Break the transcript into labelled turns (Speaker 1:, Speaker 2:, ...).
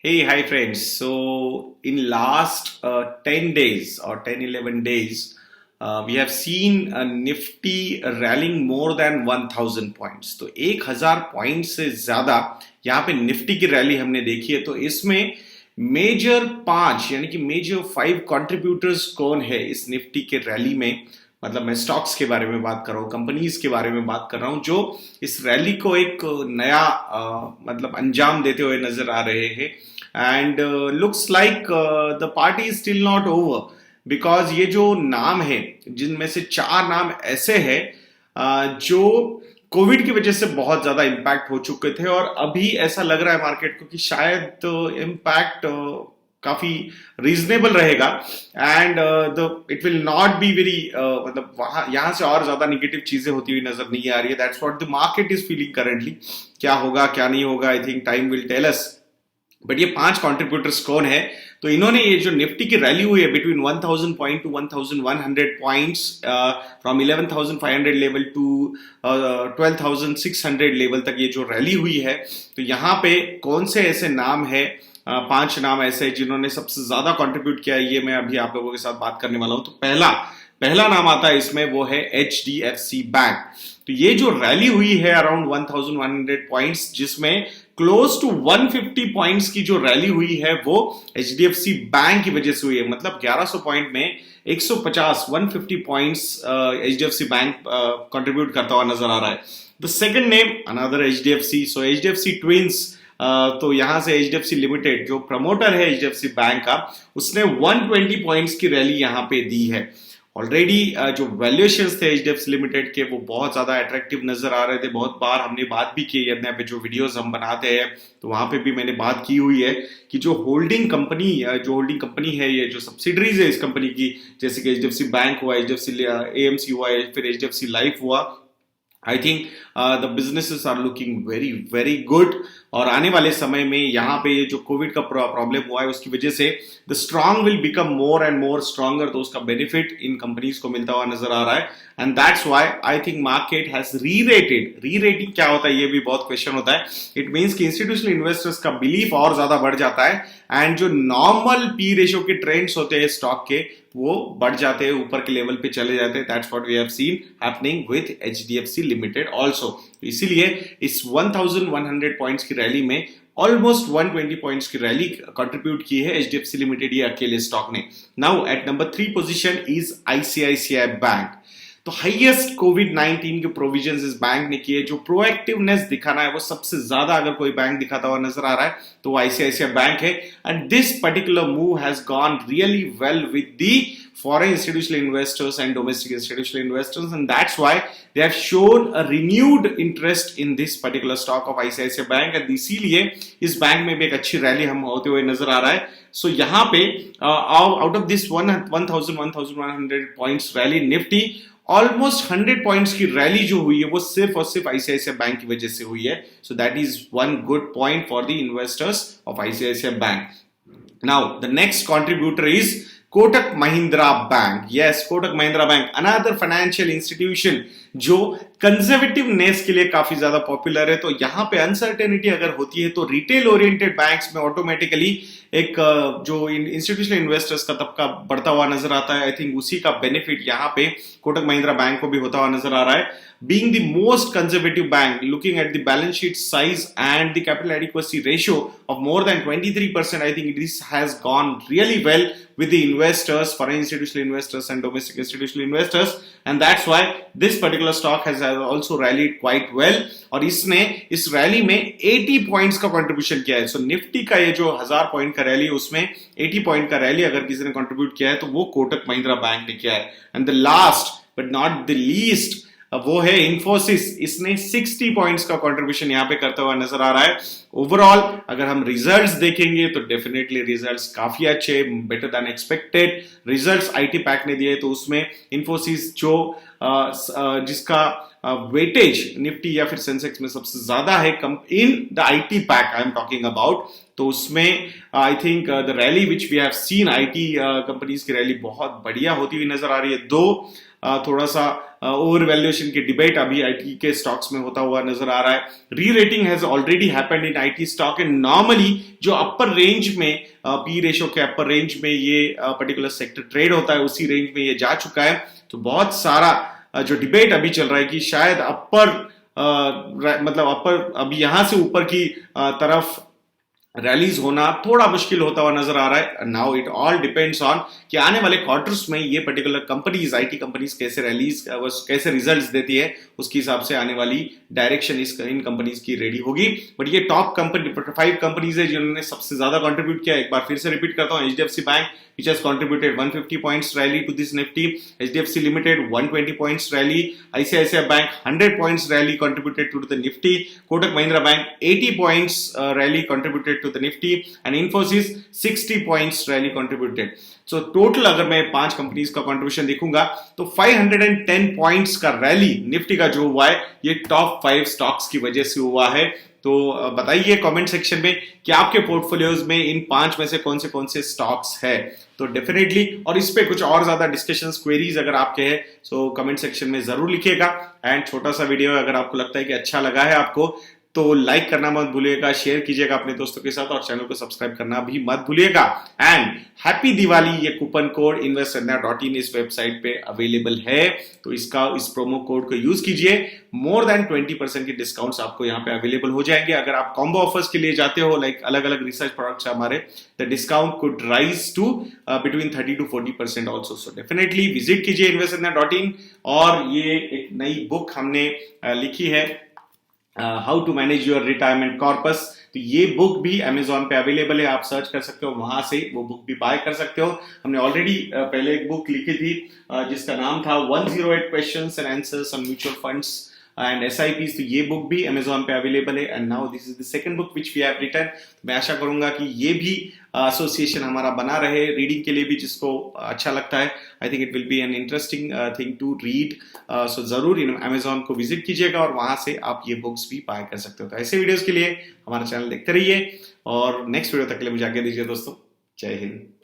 Speaker 1: Hey, hi friends. So in last 10 days or 10-11 days, we have seen a Nifty rallying more than 1000 points. तो 1000 point से ज्यादा यहाँ पे Nifty की rally हमने देखी है। तो इसमें मेजर पांच यानी कि मेजर 5 कंट्रीब्यूटर्स कौन है इस निफ्टी के रैली में। मतलब मैं स्टॉक्स के बारे में बात कर रहा हूँ, कंपनीज के बारे में बात कर रहा हूँ जो इस रैली को एक नया मतलब अंजाम देते हुए नजर आ रहे हैं। And looks like the party is still not over, because ये जो नाम है, जिनमें से चार नाम ऐसे हैं जो कोविड की वजह से बहुत ज्यादा इम्पैक्ट हो चुके थे और अभी ऐसा लग रहा है मार्केट को कि शायद इम्पैक्ट काफी रीजनेबल रहेगा and it will not be very मतलब वहां यहां से और ज्यादा निगेटिव चीजें होती हुई नजर नहीं आ रही है। That's what the market is feeling currently. क्या होगा क्या नहीं होगा, I think time will tell us. But ये पांच कंट्रीब्यूटर्स कौन है? तो इन्होंने ये जो निफ्टी की रैली हुई है between 1000 point to 1100 points, from 11500 level to 12600 level तक ये जो रैली हुई है, तो यहाँ पे कौन से ऐसे नाम है, पांच नाम ऐसे जिन्होंने सबसे ज्यादा कंट्रीब्यूट किया है, ये मैं अभी आप लोगों के साथ बात करने वाला हूं। तो पहला पहला नाम आता है इसमें, वो है HDFC बैंक। तो ये जो रैली हुई है अराउंड 1100 पॉइंट्स, जिसमें क्लोज टू 150 पॉइंट्स की जो रैली हुई है वो HDFC बैंक की वजह से हुई है। मतलब 1100 पॉइंट में 150 पॉइंट्स HDFC बैंक कंट्रीब्यूट करता हुआ नजर आ रहा है। The second name another HDFC, so HDFC twins. तो यहां से HDFC लिमिटेड जो प्रमोटर है HDFC बैंक का, उसने 120 पॉइंट्स की रैली यहां पे दी है। ऑलरेडी जो वैल्यूएशंस थे HDFC लिमिटेड के वो बहुत ज्यादा अट्रैक्टिव नजर आ रहे थे। बहुत बार हमने बात भी की है, पे जो वीडियोस हम बनाते हैं तो वहां पे भी मैंने बात की हुई है कि जो होल्डिंग कंपनी है, ये जो सब्सिडरीज है इस कंपनी की, जैसे कि HDFC बैंक हुआ, HDFC AMC हुआ, फिर HDFC लाइफ हुआ, I think the businesses are looking very very good. और आने वाले समय में यहाँ पे ये जो कोविड का प्रॉब्लम हुआ है उसकी वजह से the strong will become more and more stronger, तो उसका बेनिफिट इन कंपनीज को मिलता हुआ नजर आ रहा है। And that's why I think market has री रेटिंग क्या होता है ये भी बहुत क्वेश्चन होता है। इट मींस कि इंस्टीट्यूशनल इन्वेस्टर्स का बिलीफ और ज्यादा बढ़ जाता है एंड जो नॉर्मल पी रेशियो के ट्रेंड्स होते हैं स्टॉक के, वो बढ़ जाते हैं, ऊपर के लेवल पे चले जाते हैं। That's what we have seen happening with HDFC limited also. इसीलिए इस 1100 पॉइंट्स की रैली में ऑलमोस्ट 120 पॉइंट्स की रैली कंट्रीब्यूट की है HDFC लिमिटेड ये अकेले स्टॉक ने। Now at number 3 position is ICICI bank. तो हाईएस्ट कोविड-19 के प्रोविजंस इस बैंक ने किए। जो प्रोएक्टिवनेस दिखाना है वो सबसे ज्यादा अगर कोई बैंक दिखाता हुआ नजर आ रहा है तो वो ICICI बैंक है। And this particular move has gone really well with the foreign institutional investors and domestic institutional investors, and that's why they have shown a renewed interest in this particular stock of ICICI Bank, and इसीलिए इस bank में भी एक अच्छी rally हम होते हुए नजर आ रहा है। सो यहाँ पे out of this 1100 points rally Nifty, almost 100 points की रैली जो हुई है वो सिर्फ और सिर्फ ICICI बैंक की वजह से हुई है। So that is one good point for the investors of ICICI bank. Now the next contributor is Kotak Mahindra Bank. Yes, Kotak Mahindra Bank, another financial institution जो कंजर्वेटिवनेस के लिए काफी ज्यादा पॉपुलर है। तो यहाँ पे अनसर्टेनिटी अगर होती है तो रिटेल ओरिएंटेड बैंक्स में ऑटोमेटिकली एक जो इंस्टीट्यूशनल इन्वेस्टर्स का तबका बढ़ता हुआ नजर आता है। आई थिंक उसी का बेनिफिट यहाँ पे कोटक महिंद्रा बैंक को भी होता हुआ नजर आ रहा है। Being the most conservative bank, looking at the balance sheet size and the capital adequacy ratio of more than 23%, I think this has gone really well with the investors, foreign institutional investors and domestic institutional investors, and that's why this particular stock has also rallied quite well. और इसने इस rally में 80 points का contribution किया है। सो Nifty का ये जो 1000 पॉइंट का रैली, उसमें 80 पॉइंट का रैली अगर किसी ने कंट्रीब्यूट किया है तो वो कोटक महिंद्रा बैंक ने किया है। And the last but not the least वो है इंफोसिस। इसने 60 पॉइंट्स का कंट्रीब्यूशन यहां पे करता हुआ नजर आ रहा है। ओवरऑल अगर हम रिजल्ट्स देखेंगे तो डेफिनेटली रिजल्ट्स काफी अच्छे, better than expected results IT pack ने दिए। तो उसमें इंफोसिस जो जिसका वेटेज निफ्टी या फिर सेंसेक्स में सबसे ज्यादा है in the IT pack I am talking about, तो उसमें I think the rally which we have seen, IT companies की रैली बहुत बढ़िया होती हुई नजर आ रही है। दो थोड़ा सा ओवर वैल्यूएशन की डिबेट अभी आईटी के स्टॉक्स में होता हुआ नजर आ रहा है। री rating has already happened in IT stock and normally जो अपर रेंज में पी रेशो के अपर रेंज में ये पर्टिकुलर सेक्टर ट्रेड होता है उसी रेंज में ये जा चुका है। तो बहुत सारा जो डिबेट अभी चल रहा है कि शायद मतलब अपर अभी यहां से ऊपर की तरफ रैलीज होना थोड़ा मुश्किल होता हुआ नजर आ रहा है। Now it all depends on कि आने वाले क्वार्टर्स में ये पर्टिकुलर कंपनीज आईटी कंपनीज कैसे रैलीज कैसे रिजल्ट्स देती है, उसके हिसाब से आने वाली डायरेक्शन इन कंपनीज की रेडी होगी। बट ये टॉप कंपनी 5 कंपनीज है जिन्होंने सबसे ज्यादा कंट्रीब्यूट किया। एक बार फिर से रिपीट करता हूं, HDFC bank which has contributed 150 points rally to this Nifty, HDFC Limited 120 points rally, ICICI Bank 100 points rally contributed to the Nifty, Kotak Mahindra Bank 80 points rally contributed to the Nifty and Infosys 60 points rally contributed. So total अगर मैं 5 companies का contribution देखूंगा तो 510 points का rally Nifty का जो हुआ है ये टॉप 5 स्टॉक्स की वजह से हुआ है। तो बताइए कमेंट सेक्शन में कि आपके पोर्टफोलियोज में इन 5 में से कौन से स्टॉक्स है। तो डेफिनेटली और इस पे कुछ और ज्यादा डिस्कशंस क्वेरीज अगर आपके हैं सो कमेंट सेक्शन में जरूर लिखिएगा। एंड छोटा सा वीडियो अगर आपको लगता है कि अच्छा लगा है आपको तो लाइक करना मत भूलिएगा, शेयर कीजिएगा अपने दोस्तों के साथ और चैनल को सब्सक्राइब करना भी मत भूलिएगा। एंड हैप्पी दिवाली ये कूपन कोड investsanjana.in इस वेबसाइट पे अवेलेबल है, तो इस प्रोमो कोड को यूज कीजिए। मोर देन 20% की डिस्काउंट्स आपको यहाँ पे अवेलेबल हो जाएंगे। अगर आप कॉम्बो ऑफर्स के लिए जाते हो लाइक अलग अलग रिसर्च प्रोडक्ट्स हमारे, the discount could rise to between 30 to 40% also. So definitely visit कीजिए investsanjana.in। और ये एक नई बुक हमने लिखी है how to manage your retirement corpus, तो ये बुक भी अमेजॉन पे अवेलेबल है, आप सर्च कर सकते हो, वहां से वो बुक भी बाय कर सकते हो। हमने ऑलरेडी पहले एक बुक लिखी थी जिसका नाम था 108 questions and answers on mutual funds and SIPs, तो ये बुक भी अमेजॉन पे अवेलेबल है। And now this is the second book which we have written. मैं आशा करूंगा कि ये भी एसोसिएशन हमारा बना रहे रीडिंग के लिए भी, जिसको अच्छा लगता है। I think it will be an interesting thing to read. So जरूर अमेजॉन को विजिट कीजिएगा और वहां से आप ये बुक्स भी बाय कर सकते हो। तो ऐसे वीडियोस के लिए हमारा चैनल देखते रहिए और नेक्स्ट वीडियो तक के लिए मुझे आज्ञा दीजिए दोस्तों। जय हिंद।